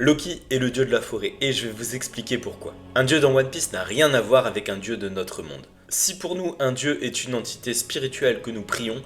Loki est le dieu de la forêt et je vais vous expliquer pourquoi. Un dieu dans One Piece n'a rien à voir avec un dieu de notre monde. Si pour nous un dieu est une entité spirituelle que nous prions,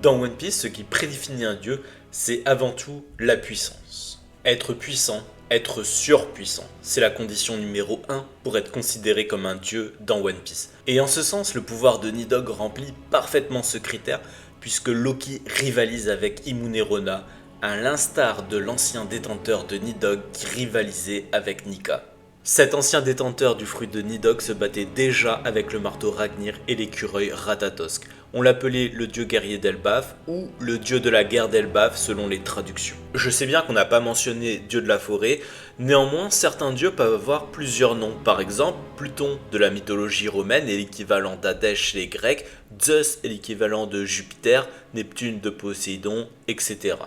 dans One Piece ce qui prédéfinit un dieu c'est avant tout la puissance. Être puissant, être surpuissant, c'est la condition numéro 1 pour être considéré comme un dieu dans One Piece. Et en ce sens le pouvoir de Nidhogg remplit parfaitement ce critère puisque Loki rivalise avec Imunerona, à l'instar de l'ancien détenteur de Nidhogg qui rivalisait avec Nika. Cet ancien détenteur du fruit de Nidhogg se battait déjà avec le marteau Ragnir et l'écureuil Ratatosk. On l'appelait le dieu guerrier d'Elbaf ou le dieu de la guerre d'Elbaf selon les traductions. Je sais bien qu'on n'a pas mentionné dieu de la forêt, néanmoins certains dieux peuvent avoir plusieurs noms. Par exemple, Pluton de la mythologie romaine est l'équivalent d'Hadès chez les Grecs, Zeus est l'équivalent de Jupiter, Neptune de Poséidon, etc.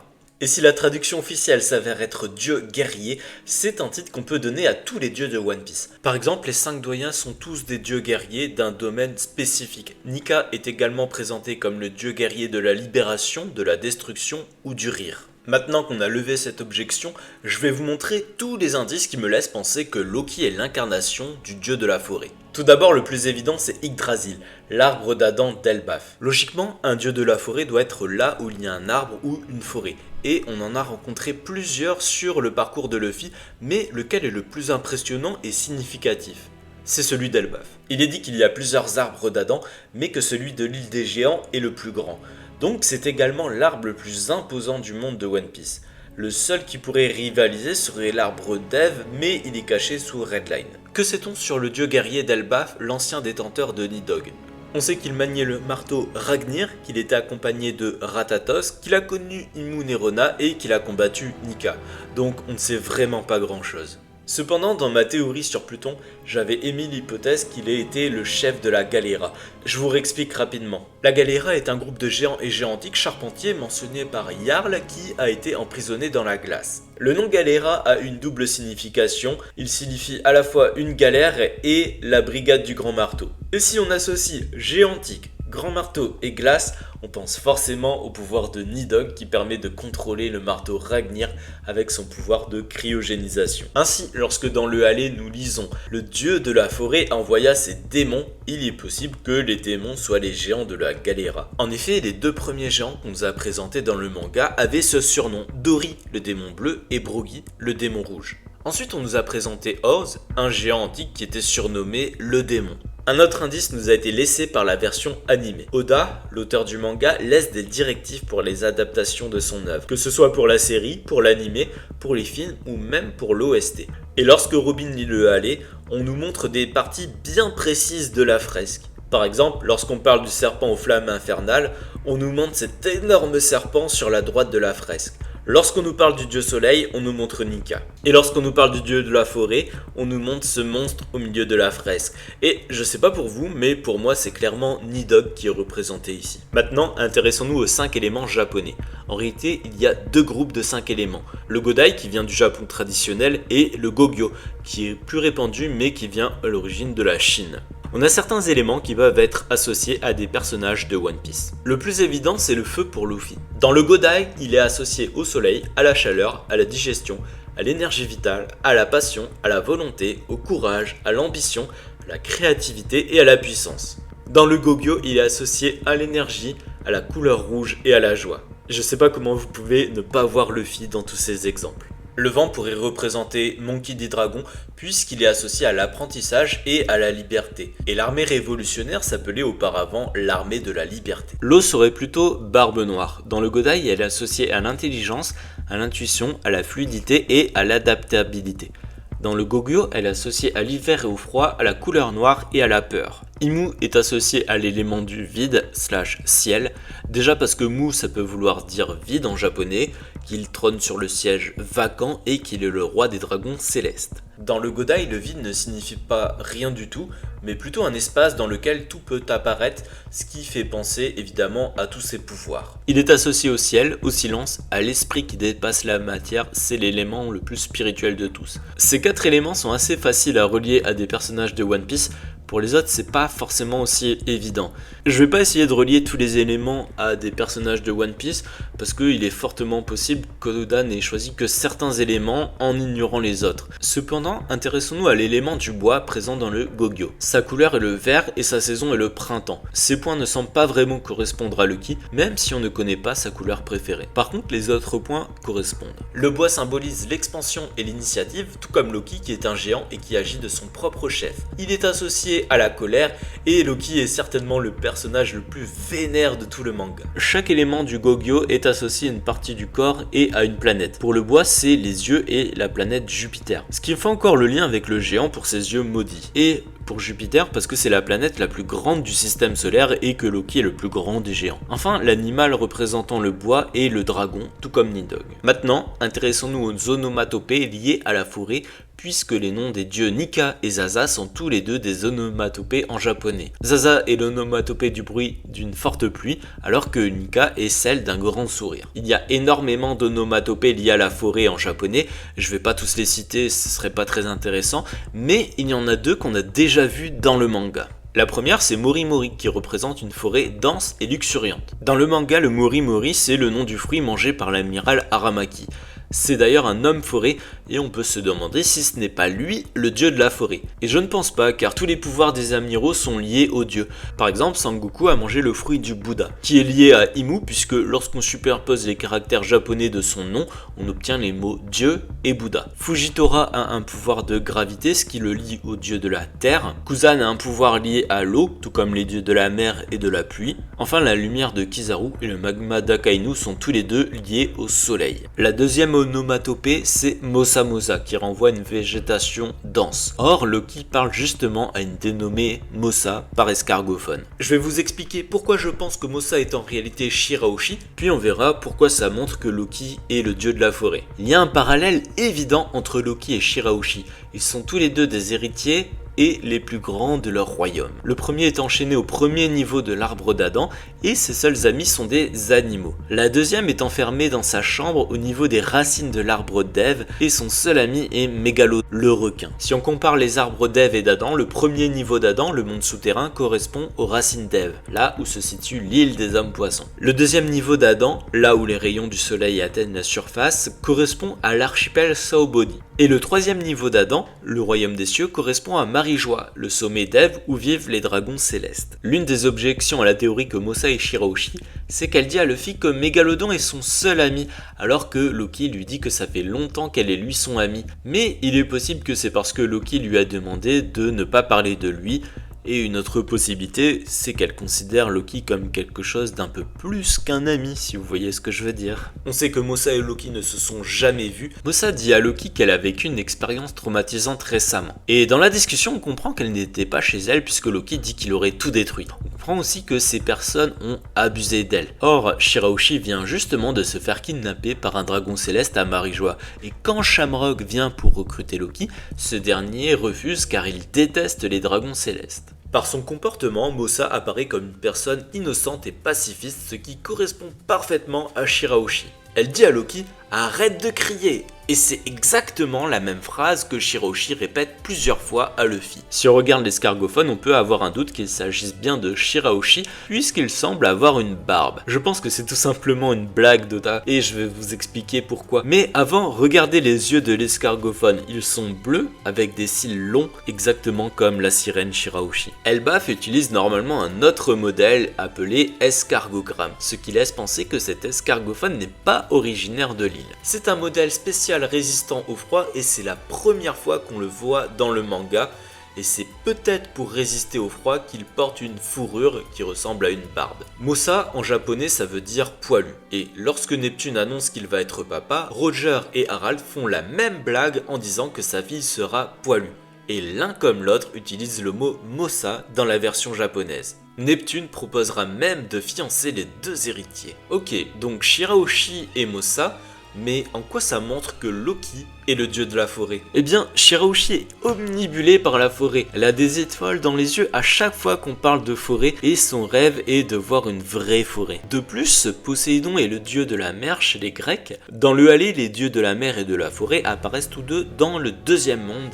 Et si la traduction officielle s'avère être dieu guerrier, c'est un titre qu'on peut donner à tous les dieux de One Piece. Par exemple, les 5 doyens sont tous des dieux guerriers d'un domaine spécifique. Nika est également présenté comme le dieu guerrier de la libération, de la destruction ou du rire. Maintenant qu'on a levé cette objection, je vais vous montrer tous les indices qui me laissent penser que Loki est l'incarnation du dieu de la forêt. Tout d'abord, le plus évident, c'est Yggdrasil, l'arbre d'Adam d'Elbaf. Logiquement, un dieu de la forêt doit être là où il y a un arbre ou une forêt. Et on en a rencontré plusieurs sur le parcours de Luffy, mais lequel est le plus impressionnant et significatif ? C'est celui d'Elbaf. Il est dit qu'il y a plusieurs arbres d'Adam, mais que celui de l'île des géants est le plus grand. Donc c'est également l'arbre le plus imposant du monde de One Piece. Le seul qui pourrait rivaliser serait l'arbre d'Eve, mais il est caché sous Redline. Que sait-on sur le dieu guerrier d'Elbaf, l'ancien détenteur de Nidhogg ? On sait qu'il maniait le marteau Ragnir, qu'il était accompagné de Ratatosk, qu'il a connu Imunerona et qu'il a combattu Nika. Donc on ne sait vraiment pas grand chose. Cependant, dans ma théorie sur Pluton, j'avais émis l'hypothèse qu'il ait été le chef de la Galera. Je vous réexplique rapidement. La Galera est un groupe de géants et géantiques charpentiers mentionné par Jarl qui a été emprisonné dans la glace. Le nom Galera a une double signification, il signifie à la fois une galère et la brigade du grand marteau. Et si on associe géantique, grand marteau et glace, on pense forcément au pouvoir de Nidhogg qui permet de contrôler le marteau Ragnir avec son pouvoir de cryogénisation. Ainsi, lorsque dans le Halley nous lisons « Le dieu de la forêt envoya ses démons », il est possible que les démons soient les géants de la Galera. En effet, les deux premiers géants qu'on nous a présentés dans le manga avaient ce surnom, Dori, le démon bleu, et Brogy, le démon rouge. Ensuite, on nous a présenté Oz, un géant antique qui était surnommé le démon. Un autre indice nous a été laissé par la version animée. Oda, l'auteur du manga, laisse des directives pour les adaptations de son œuvre, que ce soit pour la série, pour l'animé, pour les films ou même pour l'OST. Et lorsque Robin lit le Halley, on nous montre des parties bien précises de la fresque. Par exemple, lorsqu'on parle du serpent aux flammes infernales, on nous montre cet énorme serpent sur la droite de la fresque. Lorsqu'on nous parle du dieu soleil, on nous montre Nika. Et lorsqu'on nous parle du dieu de la forêt, on nous montre ce monstre au milieu de la fresque. Et je sais pas pour vous, mais pour moi c'est clairement Nidhogg qui est représenté ici. Maintenant, intéressons-nous aux 5 éléments japonais. En réalité, il y a 2 groupes de 5 éléments. Le Godai qui vient du Japon traditionnel et le Gogyo qui est plus répandu mais qui vient à l'origine de la Chine. On a certains éléments qui peuvent être associés à des personnages de One Piece. Le plus évident, c'est le feu pour Luffy. Dans le Godai, il est associé au soleil, à la chaleur, à la digestion, à l'énergie vitale, à la passion, à la volonté, au courage, à l'ambition, à la créativité et à la puissance. Dans le Gogyo, il est associé à l'énergie, à la couleur rouge et à la joie. Je sais pas comment vous pouvez ne pas voir Luffy dans tous ces exemples. Le vent pourrait représenter Monkey D. Dragon puisqu'il est associé à l'apprentissage et à la liberté. Et l'armée révolutionnaire s'appelait auparavant l'armée de la liberté. L'eau serait plutôt Barbe Noire. Dans le Godai, elle est associée à l'intelligence, à l'intuition, à la fluidité et à l'adaptabilité. Dans le Gogyo, elle est associée à l'hiver et au froid, à la couleur noire et à la peur. Imu est associé à l'élément du vide / ciel, déjà parce que Mu ça peut vouloir dire vide en japonais, qu'il trône sur le siège vacant et qu'il est le roi des dragons célestes. Dans le Godai, le vide ne signifie pas rien du tout, mais plutôt un espace dans lequel tout peut apparaître, ce qui fait penser évidemment à tous ses pouvoirs. Il est associé au ciel, au silence, à l'esprit qui dépasse la matière, c'est l'élément le plus spirituel de tous. Ces 4 éléments sont assez faciles à relier à des personnages de One Piece, Pour les autres, c'est pas forcément aussi évident. Je vais pas essayer de relier tous les éléments à des personnages de One Piece, parce qu'il est fortement possible qu'Oda n'ait choisi que certains éléments en ignorant les autres. Cependant, intéressons-nous à l'élément du bois présent dans le Gogyo. Sa couleur est le vert et sa saison est le printemps. Ces points ne semblent pas vraiment correspondre à Luffy, même si on ne connaît pas sa couleur préférée. Par contre, les autres points correspondent. Le bois symbolise l'expansion et l'initiative, tout comme Loki qui est un géant et qui agit de son propre chef. Il est associé à la colère et Loki est certainement le personnage le plus vénère de tout le manga. Chaque élément du Gogyo est associé à une partie du corps et à une planète. Pour le bois, c'est les yeux et la planète Jupiter. Ce qui fait encore le lien avec le géant pour ses yeux maudits. Et pour Jupiter parce que c'est la planète la plus grande du système solaire et que Loki est le plus grand des géants. Enfin, l'animal représentant le bois est le dragon, tout comme Nidhogg. Maintenant, intéressons-nous aux onomatopées liées à la forêt, puisque les noms des dieux Nika et Zaza sont tous les deux des onomatopées en japonais. Zaza est l'onomatopée du bruit d'une forte pluie, alors que Nika est celle d'un grand sourire. Il y a énormément d'onomatopées liées à la forêt en japonais, je vais pas tous les citer, ce serait pas très intéressant, mais il y en a deux qu'on a déjà vues dans le manga. La première, c'est Mori Mori, qui représente une forêt dense et luxuriante. Dans le manga, le Mori Mori, c'est le nom du fruit mangé par l'amiral Aramaki. C'est d'ailleurs un homme forêt et on peut se demander si ce n'est pas lui le dieu de la forêt. Et je ne pense pas car tous les pouvoirs des amiraux sont liés aux dieux. Par exemple, Sangoku a mangé le fruit du Bouddha, qui est lié à Imu puisque lorsqu'on superpose les caractères japonais de son nom, on obtient les mots dieu et Bouddha. Fujitora a un pouvoir de gravité, ce qui le lie au dieu de la terre. Kuzan a un pouvoir lié à l'eau, tout comme les dieux de la mer et de la pluie. Enfin, la lumière de Kizaru et le magma d'Akainu sont tous les deux liés au soleil. La deuxième onomatopée, c'est Mosa Mosa, qui renvoie à une végétation dense. Or, Loki parle justement à une dénommée Mosa par escargophone. Je vais vous expliquer pourquoi je pense que Mosa est en réalité Shirahoshi, puis on verra pourquoi ça montre que Loki est le dieu de la forêt. Il y a un parallèle évident entre Loki et Shirahoshi. Ils sont tous les deux des héritiers et les plus grands de leur royaume. Le premier est enchaîné au premier niveau de l'arbre d'Adam et ses seuls amis sont des animaux. La deuxième est enfermée dans sa chambre au niveau des racines de l'arbre d'Ève et son seul ami est Mégalo, le requin. Si on compare les arbres d'Ève et d'Adam, le premier niveau d'Adam, le monde souterrain, correspond aux racines d'Ève, là où se situe l'île des hommes poissons. Le deuxième niveau d'Adam, là où les rayons du soleil atteignent la surface, correspond à l'archipel Saobody. Et le troisième niveau d'Adam, le royaume des cieux, correspond à Marie-Joie, le sommet d'Ève où vivent les dragons célestes. L'une des objections à la théorie que Mosa et Shirahoshi, c'est qu'elle dit à Luffy que Mégalodon est son seul ami, alors que Loki lui dit que ça fait longtemps qu'elle est lui son amie. Mais il est possible que c'est parce que Loki lui a demandé de ne pas parler de lui. Et une autre possibilité, c'est qu'elle considère Loki comme quelque chose d'un peu plus qu'un ami, si vous voyez ce que je veux dire. On sait que Mosa et Loki ne se sont jamais vus. Mosa dit à Loki qu'elle a vécu une expérience traumatisante récemment. Et dans la discussion, on comprend qu'elle n'était pas chez elle puisque Loki dit qu'il aurait tout détruit. On comprend aussi que ces personnes ont abusé d'elle. Or, Shirahoshi vient justement de se faire kidnapper par un dragon céleste à Marie-Joie. Et quand Shamrock vient pour recruter Loki, ce dernier refuse car il déteste les dragons célestes. Par son comportement, Mosa apparaît comme une personne innocente et pacifiste, ce qui correspond parfaitement à Shirahoshi. Elle dit à Loki « Arrête de crier !» Et c'est exactement la même phrase que Shirahoshi répète plusieurs fois à Luffy. Si on regarde l'escargophone, on peut avoir un doute qu'il s'agisse bien de Shirahoshi, puisqu'il semble avoir une barbe. Je pense que c'est tout simplement une blague d'Oda, et je vais vous expliquer pourquoi. Mais avant, regardez les yeux de l'escargophone. Ils sont bleus, avec des cils longs, exactement comme la sirène Shirahoshi. Elbaf utilise normalement un autre modèle appelé escargogramme, ce qui laisse penser que cet escargophone n'est pas originaire de l'île. C'est un modèle spécial résistant au froid et c'est la première fois qu'on le voit dans le manga et c'est peut-être pour résister au froid qu'il porte une fourrure qui ressemble à une barbe. Mosa en japonais ça veut dire poilu et lorsque Neptune annonce qu'il va être papa, Roger et Harald font la même blague en disant que sa fille sera poilue et l'un comme l'autre utilise le mot Mosa dans la version japonaise. Neptune proposera même de fiancer les deux héritiers. Ok, donc Shirahoshi et Mosa, mais en quoi ça montre que Loki est le dieu de la forêt? Eh bien, Shirahoshi est omnibulée par la forêt. Elle a des étoiles dans les yeux à chaque fois qu'on parle de forêt et son rêve est de voir une vraie forêt. De plus, Poséidon est le dieu de la mer chez les Grecs. Dans le Hallé, les dieux de la mer et de la forêt apparaissent tous deux dans le deuxième monde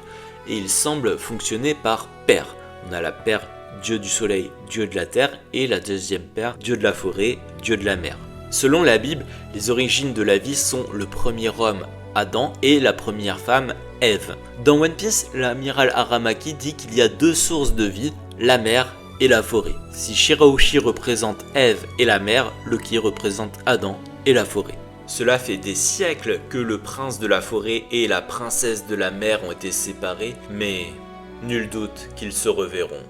et ils semblent fonctionner par paires. On a la paire dieu du soleil, dieu de la terre, et la deuxième paire, dieu de la forêt, dieu de la mer. Selon la Bible, les origines de la vie sont le premier homme, Adam, et la première femme, Ève. Dans One Piece, l'amiral Aramaki dit qu'il y a deux sources de vie, la mer et la forêt. Si Shirahoshi représente Ève et la mer, Loki représente Adam et la forêt. Cela fait des siècles que le prince de la forêt et la princesse de la mer ont été séparés, mais nul doute qu'ils se reverront